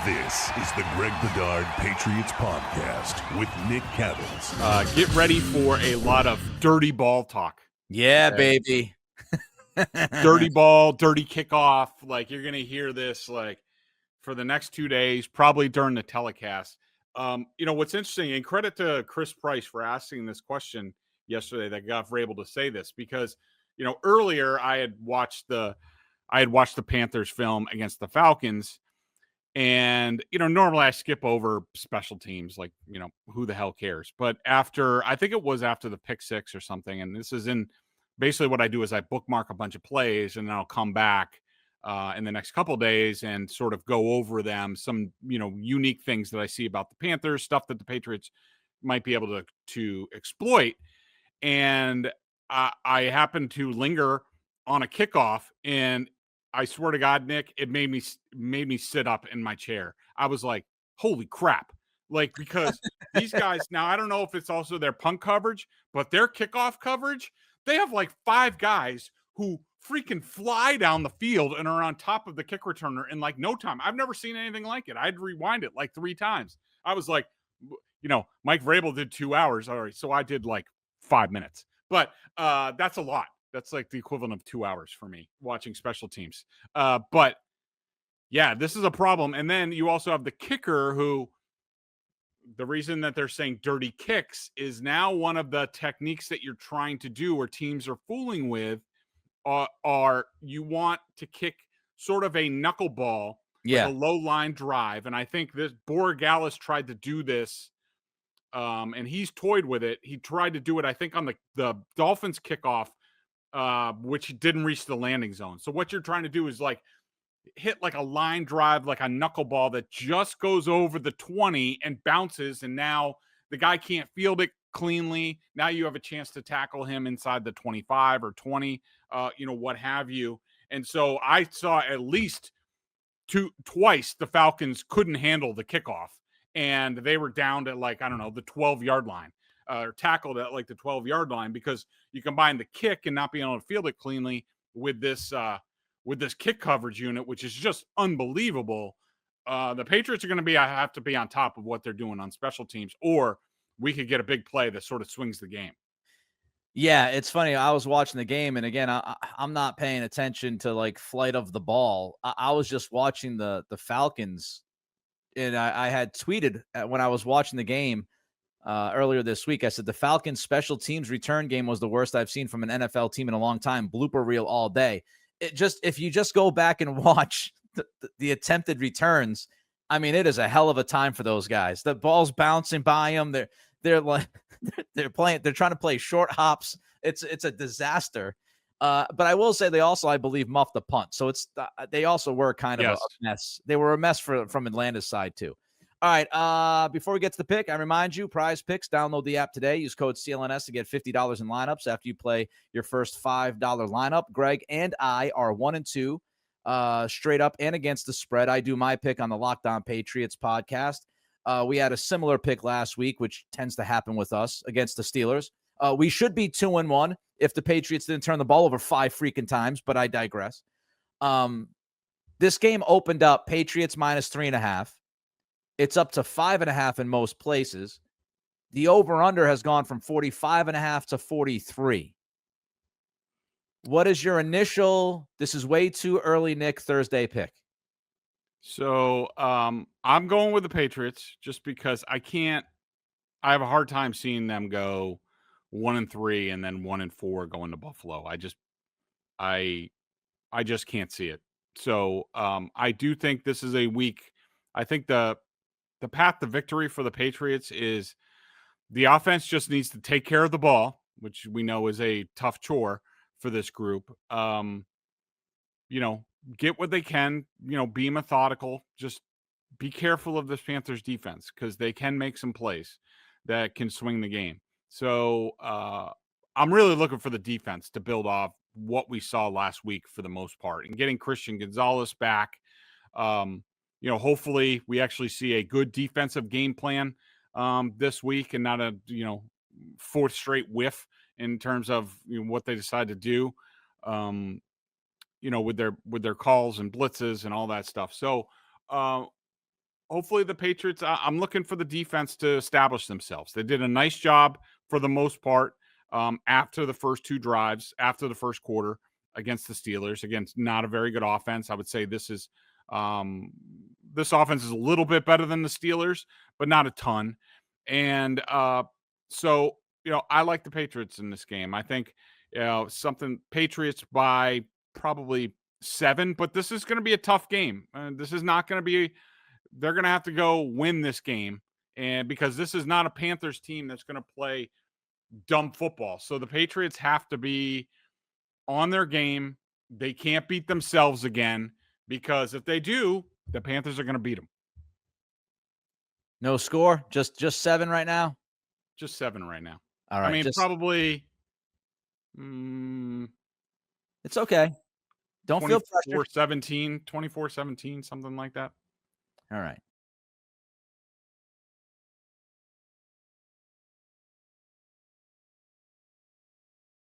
This is the Greg Bedard Patriots Podcast with Nick Cattles. Get ready for a lot of dirty ball talk. Yeah, baby. Dirty ball, dirty kickoff. Like, you're going to hear this like for the next 2 days, probably during the telecast. What's interesting, and credit to Chris Price for asking this question yesterday that got able to say this, because, earlier I had watched the Panthers film against the Falcons. And, normally I skip over special teams, like, who the hell cares? But I think it was after the pick six or something. And this is basically what I do is I bookmark a bunch of plays and then I'll come back in the next couple of days and sort of go over them, some, unique things that I see about the Panthers, stuff that the Patriots might be able to exploit. And I happened to linger on a kickoff, and I swear to God, Nick, it made me sit up in my chair. I was like, holy crap. Like, because these guys, now I don't know if it's also their punt coverage, but their kickoff coverage, they have like 5 guys who freaking fly down the field and are on top of the kick returner in like no time. I've never seen anything like it. I'd rewind it like 3 times. I was like, Mike Vrabel did 2 hours. All right, so I did like 5 minutes. But that's a lot. That's like the equivalent of 2 hours for me watching special teams. But yeah, this is a problem. And then you also have the kicker, who the reason that they're saying dirty kicks is now one of the techniques that you're trying to do, or teams are fooling with, are you want to kick sort of a knuckleball, like a low line drive. And I think this Borregales tried to do this. And he's toyed with it. He tried to do it, I think, on the Dolphins kickoff, which didn't reach the landing zone. So what you're trying to do is like hit like a line drive, like a knuckleball that just goes over the 20 and bounces. And now the guy can't field it cleanly. Now you have a chance to tackle him inside the 25 or 20, what have you. And so I saw at least twice the Falcons couldn't handle the kickoff, and they were down to like, I don't know, the 12-yard line. Or tackled at like the 12-yard line, because you combine the kick and not being able to field it cleanly with this kick coverage unit, which is just unbelievable. The Patriots are going to have to be on top of what they're doing on special teams, or we could get a big play that sort of swings the game. Yeah, it's funny. I was watching the game, and again, I'm not paying attention to like flight of the ball. I was just watching the Falcons, and I had tweeted when I was watching the game earlier this week. I said the Falcons special teams return game was the worst I've seen from an NFL team in a long time. Blooper reel all day. If you just go back and watch the attempted returns, I mean, it is a hell of a time for those guys. The ball's bouncing by them. They're like they're trying to play short hops. It's a disaster. But I will say they also, I believe, muffed the punt. So they also were kind of a mess. They were a mess from Atlanta's side too. All right, before we get to the pick, I remind you, PrizePicks, download the app today. Use code CLNS to get $50 in lineups after you play your first $5 lineup. Greg and I are 1-2 straight up and against the spread. I do my pick on the Locked On Patriots podcast. We had a similar pick last week, which tends to happen with us against the Steelers. We should be 2-1 if the Patriots didn't turn the ball over 5 freaking times, but I digress. This game opened up Patriots minus 3.5. It's up to 5.5 in most places. The over-under has gone from 45.5 to 43. What is your initial, this is way too early, Nick, Thursday pick? So I'm going with the Patriots just because I have a hard time seeing them go 1-3 and then 1-4 going to Buffalo. I just can't see it. So I do think this is a week. I think the path to victory for the Patriots is the offense just needs to take care of the ball, which we know is a tough chore for this group. Get what they can, be methodical, just be careful of this Panthers defense, because they can make some plays that can swing the game. So I'm really looking for the defense to build off what we saw last week for the most part, and getting Christian Gonzalez back. Hopefully we actually see a good defensive game plan this week, and not a, 4th straight whiff in terms of what they decide to do, with their calls and blitzes and all that stuff. So hopefully the Patriots, I'm looking for the defense to establish themselves. They did a nice job for the most part after the first two drives, after the first quarter against the Steelers. Against not a very good offense. I would say this offense is a little bit better than the Steelers, but not a ton. And so, I like the Patriots in this game. I think, Patriots by probably 7, but this is going to be a tough game. This is not going to be, they're going to have to go win this game. And because this is not a Panthers team that's going to play dumb football. So the Patriots have to be on their game. They can't beat themselves again, because if they do, the Panthers are going to beat them. No score, just 7 right now. Just 7 right now. All right. I mean, probably. It's okay. Don't feel pressure. 24-17, something like that. All right.